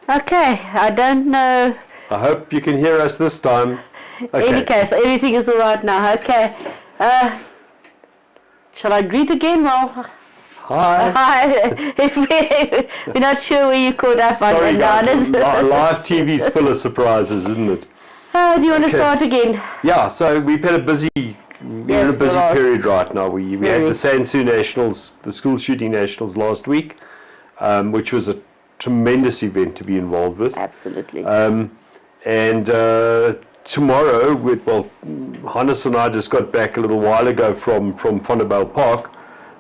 Okay, I don't know. I hope you can hear us this time. Okay. In any case, everything is all right now. Okay. Shall I greet again? Well, hi. Hi. We're not sure where you caught up on. Sorry guys, live TV's full of surprises, isn't it? Do you want to start again? Yeah, so we've had a busy, we're in a busy period right now. We had the Sansu Nationals, the school shooting nationals last week, which was a tremendous event to be involved with. Absolutely. And tomorrow, Hannes and I just got back a little while ago from Vonnerbijl Park,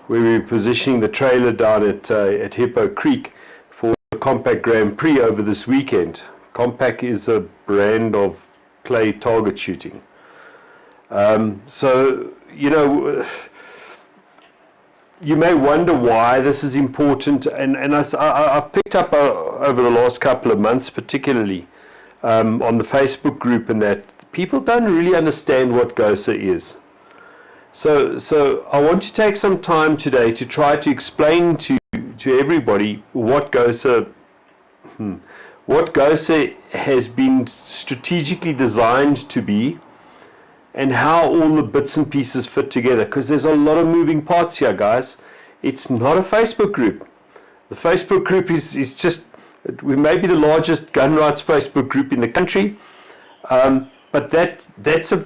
where we were positioning the trailer down at Hippo Creek for the Compact Grand Prix over this weekend. Compact is a brand of clay target shooting. So, you know, you may wonder why this is important, and I've picked up over the last couple of months, particularly on the Facebook group, and that people don't really understand what GOSA is. So I want to take some time today to try to explain to everybody what GOSA has been strategically designed to be, and how all the bits and pieces fit together, because there's a lot of moving parts here, guys. It's not a Facebook group. The Facebook group is just, we may be the largest gun rights Facebook group in the country, but that's a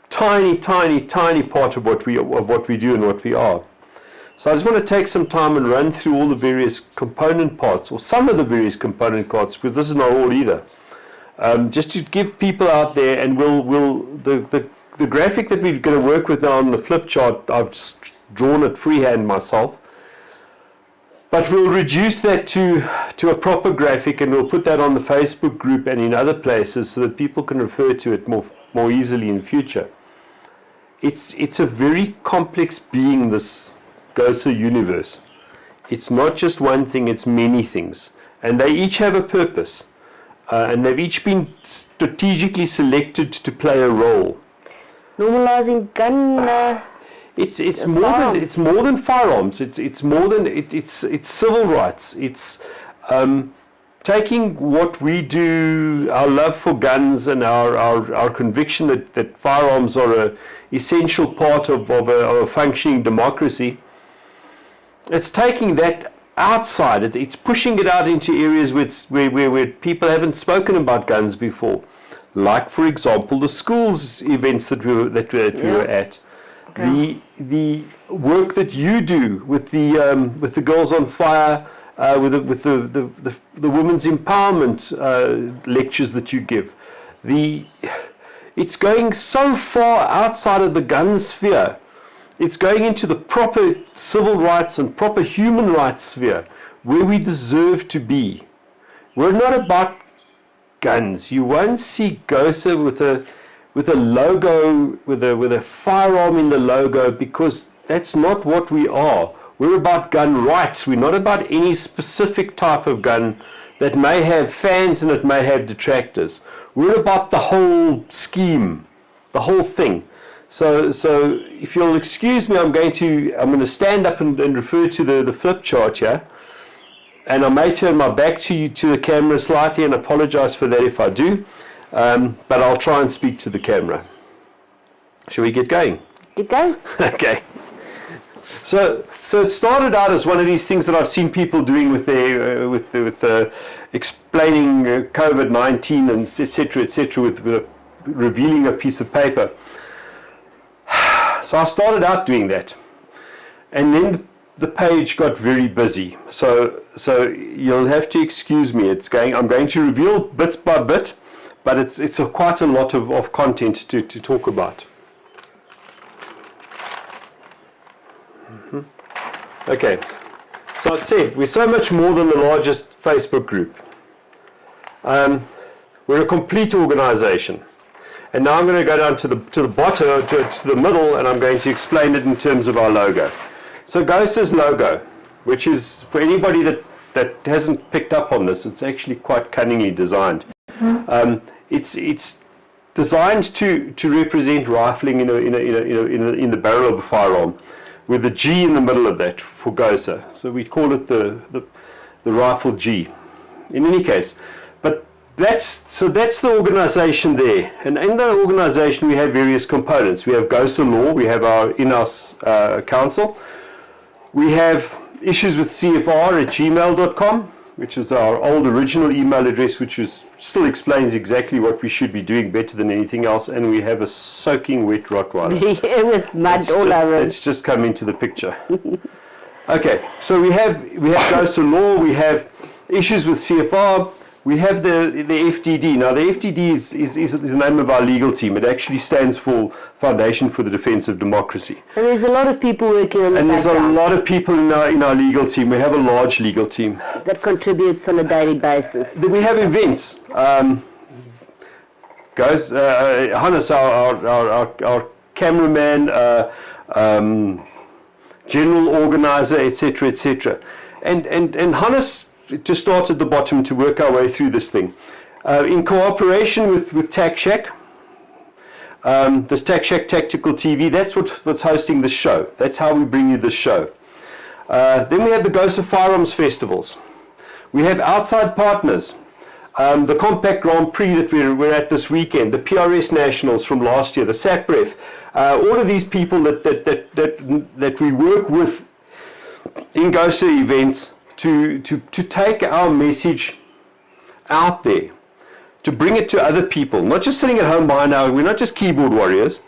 tiny part of what we do and what we are. So I just want to take some time and run through all the various component parts, or some of the various component parts, because this is not all either. Just to give people out there, and the graphic that we're going to work with now on the flip chart, I've drawn it freehand myself, but we'll reduce that to a proper graphic, and we'll put that on the Facebook group and in other places so that people can refer to it more easily in future. It's a very complex being, this GOSA universe. It's not just one thing, it's many things, and they each have a purpose. And they've each been strategically selected to play a role. Normalizing gun. It's more than firearms. It's more than it's civil rights. It's taking what we do, our love for guns, and our conviction that firearms are an essential part of a functioning democracy. It's taking that outside, it's pushing it out into areas where people haven't spoken about guns before, like, for example, the schools events that we were at, the work that you do with the Girls on Fire, with the women's empowerment lectures that you give. It's going so far outside of the gun sphere. It's going into the proper civil rights and proper human rights sphere, where we deserve to be. We're not about guns. You won't see GOSA with a logo, with a firearm in the logo, because that's not what we are. We're about gun rights. We're not about any specific type of gun that may have fans and it may have detractors. We're about the whole scheme, the whole thing. So if you'll excuse me, I'm going to stand up and refer to the flip chart here, and I may turn my back to the camera slightly, and apologize for that if I do, but I'll try and speak to the camera. Shall we get going? Get going. Okay. So it started out as one of these things that I've seen people doing with their with explaining COVID-19 and etc. with revealing a piece of paper. So I started out doing that, and then the page got very busy. So you'll have to excuse me. I'm going to reveal bit by bit, but it's quite a lot of content to talk about. Okay, so I said we're so much more than the largest Facebook group. We're a complete organization. And now I'm going to go down to the bottom, to the middle, and I'm going to explain it in terms of our logo. So GOSA's logo, which is, for anybody that hasn't picked up on this, it's actually quite cunningly designed. It's designed to represent rifling in the barrel of a firearm, with a G in the middle of that for GOSA. So we call it the the rifle G. In any case, but that's the organization there. And in the organization we have various components. We have GOSA Law, we have our in-house council. We have issues with CFR@gmail.com, which is our old original email address, which still explains exactly what we should be doing better than anything else. And we have a soaking wet Rottweiler. With mud all over it. Let's just come into the picture. Okay, so we have GOSA Law, we have issues with CFR, we have the FDD. Now the FDD is the name of our legal team. It actually stands for Foundation for the Defence of Democracy. And there's a lot of people working on the And there's a background lot of people in our legal team. We have a large legal team. that contributes on a daily basis. Then we have events. Hannes, our cameraman, general organizer, etc., etc. And Hannes just start at the bottom to work our way through this thing. In cooperation with Tac Shack, this Tac Shack Tactical TV, that's what's hosting the show. That's how we bring you this show. Then we have the GOSA Firearms Festivals. We have outside partners. The Compact Grand Prix that we're at this weekend, the PRS Nationals from last year, the SAPREF, all of these people that we work with in GOSA events to take our message out there, to bring it to other people, not just sitting at home behind we're not just keyboard warriors.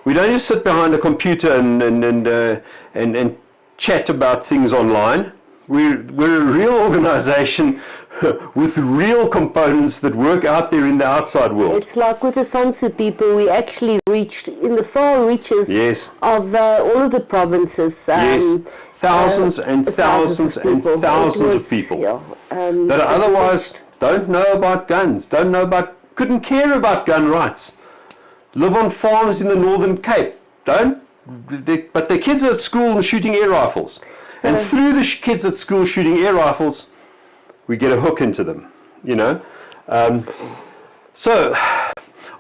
We don't just sit behind a computer and chat about things online. We're a real organization with real components that work out there in the outside world. It's like with the Sansu people, we actually reached in the far reaches of all of the provinces. Thousands and thousands and thousands of people that otherwise don't know about guns, couldn't care about gun rights, live on farms in the Northern Cape, but their kids are at school and shooting air rifles. And through the kids at school shooting air rifles, we get a hook into them, you know. So,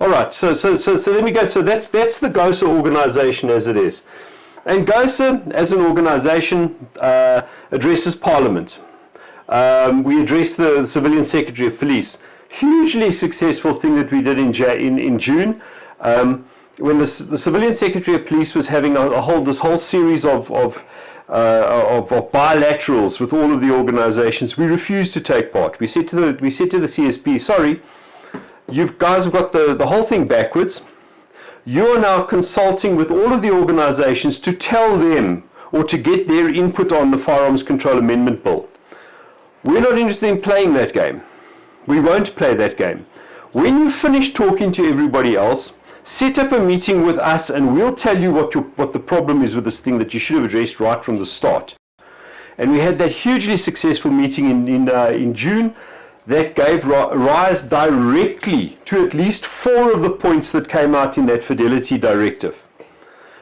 all right. So let me go. So that's the GOSA organization as it is, and GOSA as an organization addresses Parliament. We address the Civilian Secretary of Police. Hugely successful thing that we did in June. When the Civilian Secretary of Police was having this whole series of bilaterals with all of the organizations, we refused to take part. We said to the CSP, sorry, you guys have got the whole thing backwards. You are now consulting with all of the organizations to tell them or to get their input on the Firearms Control Amendment Bill. We're not interested in playing that game. We won't play that game. When you finish talking to everybody else, set up a meeting with us and we'll tell you what the problem is with this thing that you should have addressed right from the start. And we had that hugely successful meeting in June that gave rise directly to at least 4 of the points that came out in that Fidelity Directive.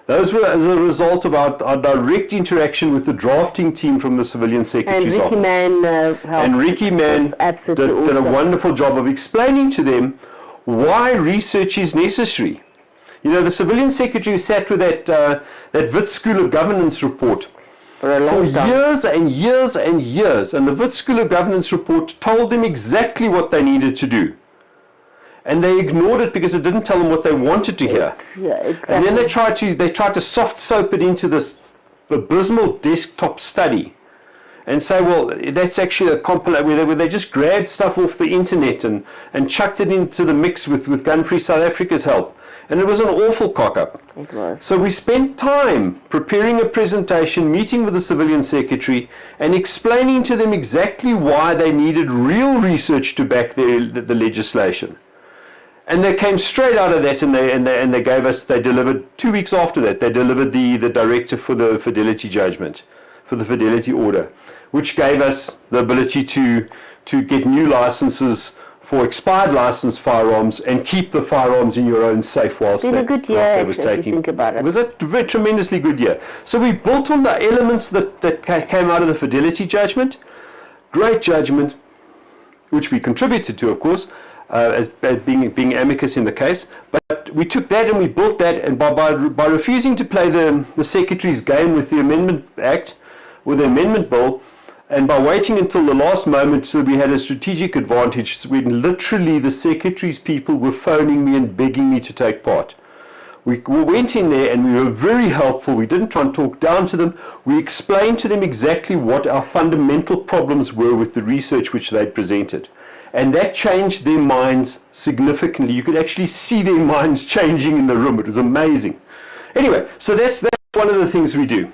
Those were as a result of our direct interaction with the drafting team from the Civilian Secretary's office. And Ricky Mann did a wonderful job of explaining to them why research is necessary. You know, the Civilian Secretary sat with that Wits School of Governance report for years and years and years, and the Wits School of Governance report told them exactly what they needed to do. And they ignored it because it didn't tell them what they wanted to hear. Yeah, exactly. And then they tried to soft soap it into this abysmal desktop study and say, well, that's actually a compilation where they just grabbed stuff off the internet and chucked it into the mix with Gun Free South Africa's help. And it was an awful cock-up. It was. So we spent time preparing a presentation, meeting with the Civilian Secretary, and explaining to them exactly why they needed real research to back the legislation. And they came straight out of that, and they delivered 2 weeks after that. They delivered the directive for the Fidelity judgment, for the Fidelity order, which gave us the ability to get new licenses for expired licensed firearms and keep the firearms in your own safe whilst it's been a good year, actually, if you think about it. It was a tremendously good year. So we built on the elements that came out of the Fidelity judgment. Great judgment, which we contributed to, of course, as being amicus in the case. But we took that and we built that, and by refusing to play the Secretary's game with the Amendment Act, with the Amendment Bill, And by waiting until the last moment, so we had a strategic advantage when literally the secretary's people were phoning me and begging me to take part. We went in there and we were very helpful. We didn't try and talk down to them. We explained to them exactly what our fundamental problems were with the research which they presented. And that changed their minds significantly. You could actually see their minds changing in the room. It was amazing. Anyway, so that's one of the things we do.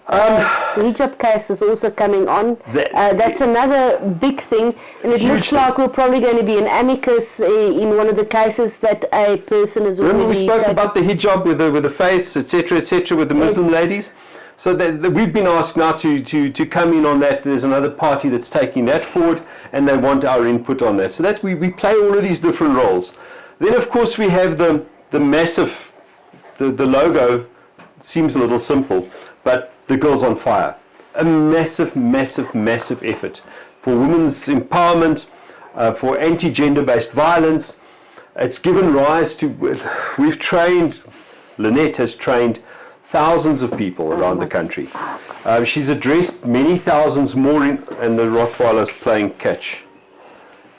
The hijab case is also coming on. That's another big thing, and it looks like we're probably going to be an amicus in one of the cases that a person is already... Remember we spoke about the hijab with the face, etc., with the Muslim ladies? So we've been asked now to come in on that. There's another party that's taking that forward, and they want our input on that. So that's we play all of these different roles. Then, of course, we have the massive, the logo seems a little simple, but the Girls on Fire. A massive, massive, massive effort for women's empowerment, for anti-gender-based violence. It's given rise to, we've trained, Lynette has trained thousands of people around the country. She's addressed many thousands more, and the Rottweiler's playing catch.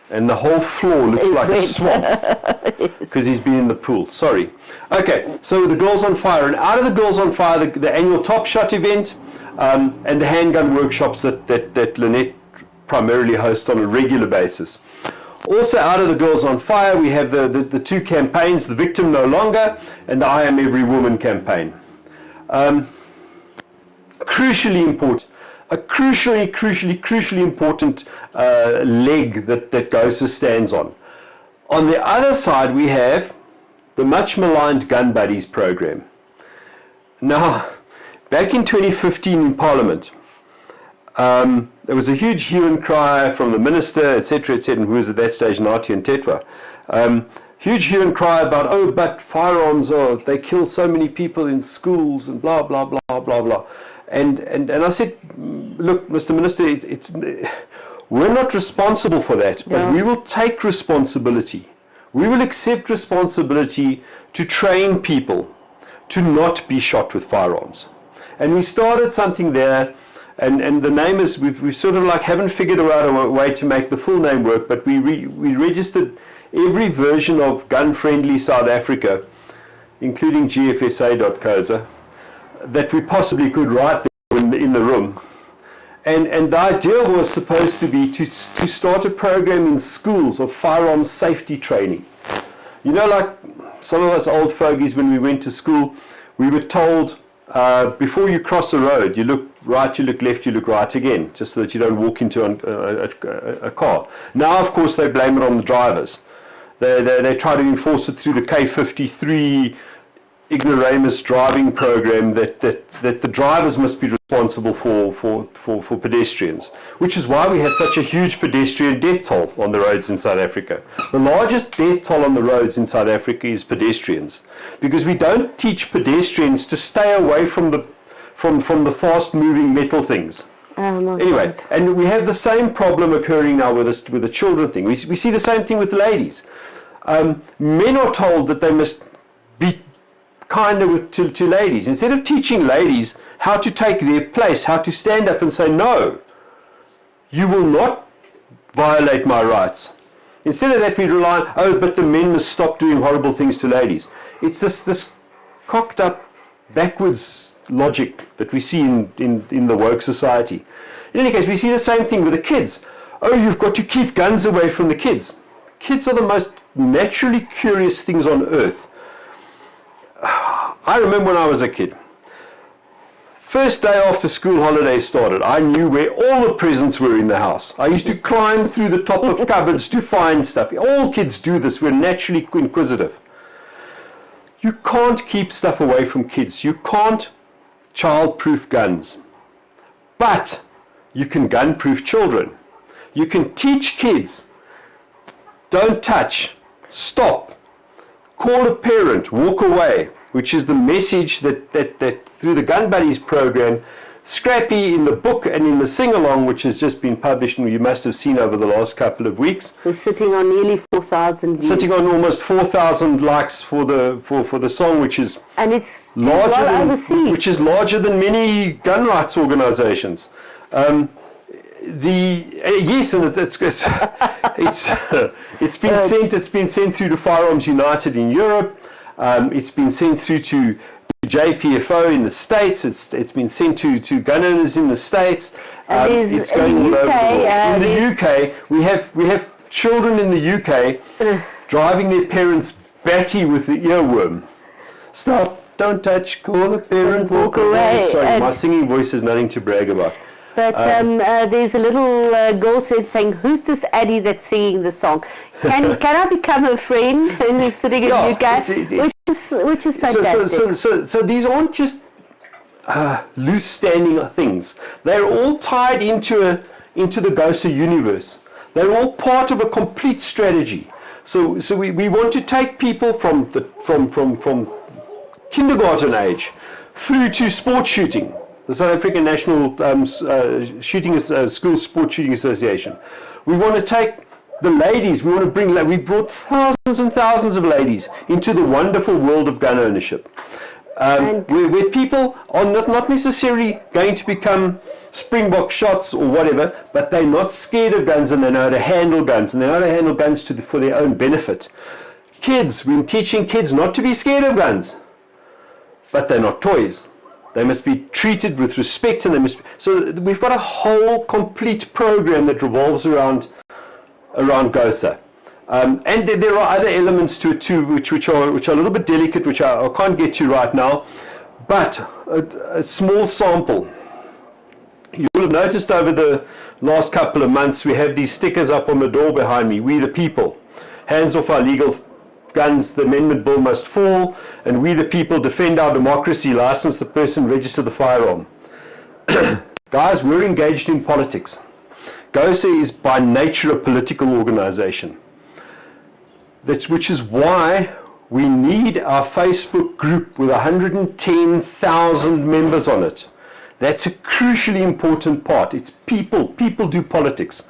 And the whole floor looks like a swamp because he's been in the pool. Sorry. Okay, so the Girls on Fire. And out of the Girls on Fire, the annual Top Shot event and the handgun workshops that Lynette primarily hosts on a regular basis. Also out of the Girls on Fire, we have the two campaigns, the Victim No Longer and the I Am Every Woman campaign. Crucially important. A crucially important leg that GOSA stands on. On the other side, we have the much maligned Gun Buddies program. Now, back in 2015 in Parliament, there was a huge hue and cry from the minister, etc., who was at that stage Nathi and Tetwa. Huge hue and cry about, oh, but firearms, they kill so many people in schools and blah, blah, blah, blah, blah. And I said, look, Mr. Minister, we're not responsible for that, but we will take responsibility. We will accept responsibility to train people to not be shot with firearms. And we started something there, and the name is, we've sort of like haven't figured out a way to make the full name work, but we registered every version of Gun-Friendly South Africa, including GFSA.COSA, that we possibly could write there in the room. And the idea was supposed to be to start a program in schools of firearms safety training. You know, like some of us old fogies, when we went to school, we were told, before you cross a road, you look right, you look left, you look right again, just so that you don't walk into a car. Now, of course, they blame it on the drivers. They try to enforce it through the K53 ignoramus driving program that the drivers must be responsible for pedestrians, which is why we have such a huge pedestrian death toll on the roads in South Africa. The largest death toll on the roads in South Africa is pedestrians, because we don't teach pedestrians to stay away from the fast moving metal things. Anyway, and we have the same problem occurring now with the children thing. We see the same thing with ladies. Men are told that they must be kinder to ladies. Instead of teaching ladies how to take their place, how to stand up and say, no, you will not violate my rights. Instead of that, we rely on, oh, but the men must stop doing horrible things to ladies. It's this cocked up, backwards logic that we see in the woke society. In any case, we see the same thing with the kids. Oh, you've got to keep guns away from the kids. Kids are the most naturally curious things on earth. I remember when I was a kid. First day after school holidays started, I knew where all the presents were in the house. I used to climb through the top of cupboards to find stuff. All kids do this. We're naturally inquisitive. You can't keep stuff away from kids. You can't child-proof guns. But you can gun-proof children. You can teach kids, don't touch, stop, call a parent, walk away, which is the message that through the Gun Buddies program, Scrappy in the book and in the sing-along, which has just been published and you must have seen over the last couple of weeks. We're sitting on nearly 4,000 views. Sitting on almost 4,000 likes for the song, which is and it's larger which is larger than many gun rights organizations. Yes, and it's been sent through to Firearms United in Europe. It's been sent through to JPFO in the States. It's been sent to gun owners in the States. It's going all over the world. In the UK, we have children in the UK driving their parents batty with the earworm. Stop, don't touch, call a parent, walk away. Sorry, my singing voice is nothing to brag about. But there's a little girl saying, "Who's this Addie that's singing the song? Can I become a friend?" And he's sitting in the UK, which is fantastic. So these aren't just loose standing things. They're all tied into the GOSA universe. They're all part of a complete strategy. So we want to take people from kindergarten age through to sports shooting. The South African National School Sports Shooting Association. We want to take the ladies. We brought thousands and thousands of ladies into the wonderful world of gun ownership, where people are not necessarily going to become Springbok shots or whatever, but they're not scared of guns, and they know how to handle guns, and they know how to handle guns for their own benefit. Kids, we're teaching kids not to be scared of guns, but they're not toys. They must be treated with respect, and so we've got a whole complete program that revolves around GOSA. And there are other elements to it too, which are a little bit delicate, which I can't get to right now. But a small sample. You will have noticed over the last couple of months, we have these stickers up on the door behind me. We the people. Hands off our legal guns, the amendment bill must fall, and we the people defend our democracy, license the person, register the firearm. Guys, we're engaged in politics. GOSA is by nature a political organization. Which is why we need our Facebook group with 110,000 members on it. That's a crucially important part. It's people. People do politics.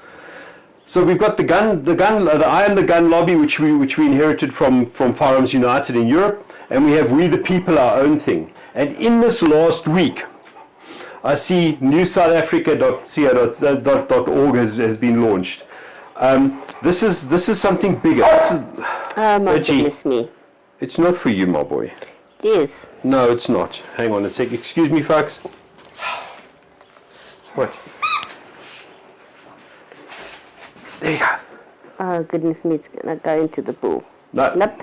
So we've got the I Am the Gun lobby, which we inherited from Firearms United in Europe, and we have We the People, our own thing. And in this last week, I see newsouthafrica.co.org has been launched. This is something bigger. Oh my goodness me! It's not for you, my boy. It is. No, it's not. Hang on a sec. Excuse me, folks. What? There you go. Oh goodness me, it's going to go into the pool. No, nope.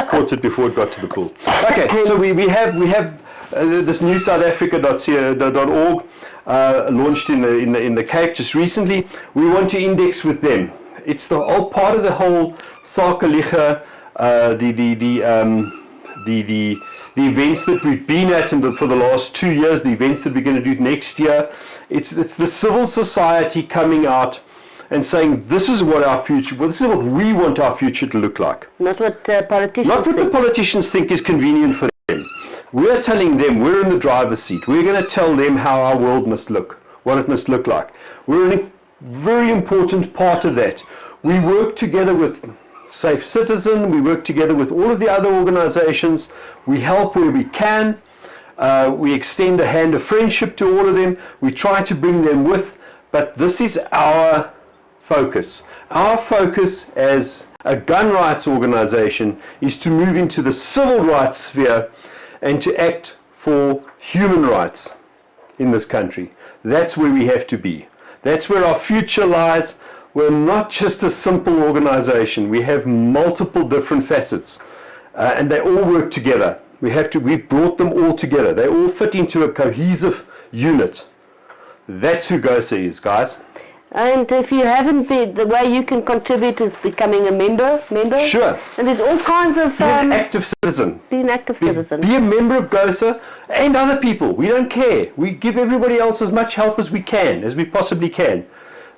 Caught it before it got to the pool. Okay, so we have this new SouthAfrica.co.org launched in the Cape just recently. We want to index with them. It's the whole part of the whole Sakaliga, the events that we've been at for the last 2 years, the events that we're going to do next year. It's the civil society coming out and saying, this is what our future, well, this is what we want our future to look like. Not what politicians think. Not what the politicians think is convenient for them. We're telling them, we're in the driver's seat. We're going to tell them how our world must look, what it must look like. We're a very important part of that. We work together with Safe Citizen, we work together with all of the other organizations. We help where we can. We extend a hand of friendship to all of them. We try to bring them with, but this is our focus. Our focus as a gun rights organization is to move into the civil rights sphere and to act for human rights in this country. That's where we have to be. That's where our future lies. We're not just a simple organization. We have multiple different facets, and they all work together. We've brought them all together. They all fit into a cohesive unit. That's who GOSA is, guys. And if you haven't been, the way you can contribute is becoming a member. Sure. And there's all kinds of... Be an active citizen. Be an active citizen. Be a member of GOSA and other people. We don't care. We give everybody else as much help as we can, as we possibly can.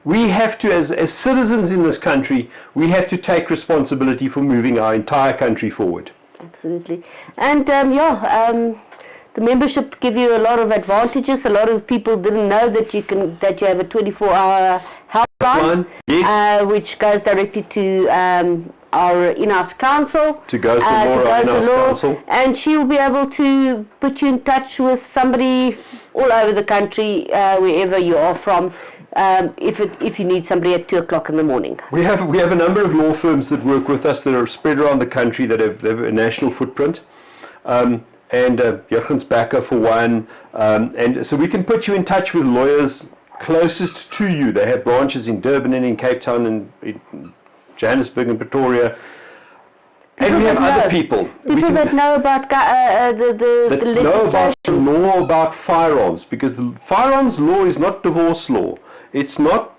We have to, as citizens in this country, we have to take responsibility for moving our entire country forward. Absolutely. And the membership give you a lot of advantages. A lot of people didn't know that you have a 24-hour helpline, yes. Which goes directly to our in-house counsel. To GOSA Law, our in-house counsel. And she will be able to put you in touch with somebody all over the country, wherever you are from, if you need somebody at 2 o'clock in the morning. We have a number of law firms that work with us that are spread around the country that have a national footprint. And Jurgens Bakker for one. And so we can put you in touch with lawyers closest to you. They have branches in Durban and in Cape Town and in Johannesburg and Pretoria. And we have other people. People that know about the legislation. Know about the law about firearms, because the firearms law is not divorce law. It's not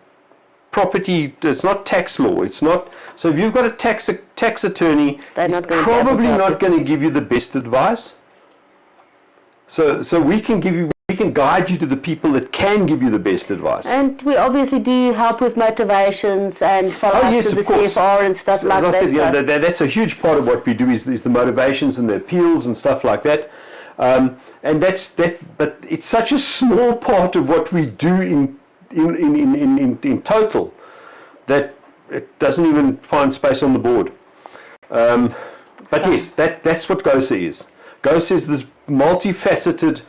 property, it's not tax law. It's not. So if you've got a tax attorney, he's probably not going to give you the best advice. So we can guide you to the people that can give you the best advice. And we obviously do help with motivations and follow up to the CFR and stuff like that. As I said, that's a huge part of what we do is the motivations and the appeals and stuff like that. And but it's such a small part of what we do in total that it doesn't even find space on the board. But yes, that's what GOSA is. GOSA is this multifaceted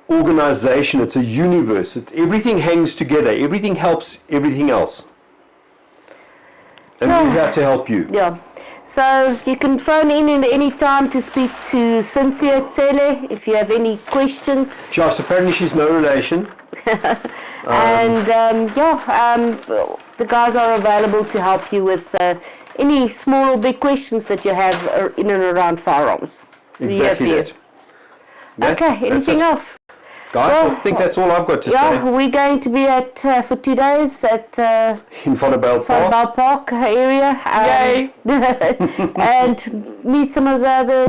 organization. It's a universe. Everything hangs together. Everything helps everything else. And we're here to help you. Yeah. So you can phone in any time to speak to Cynthia Tsele if you have any questions. Josh, apparently she's no relation. And the guys are available to help you with any small or big questions that you have in and around firearms. Exactly that. Okay, anything else? Guys, I think that's all I've got to say. Yeah, we're going to be at for 2 days at in Vonnerbijl Park area. Yay! And meet some of the other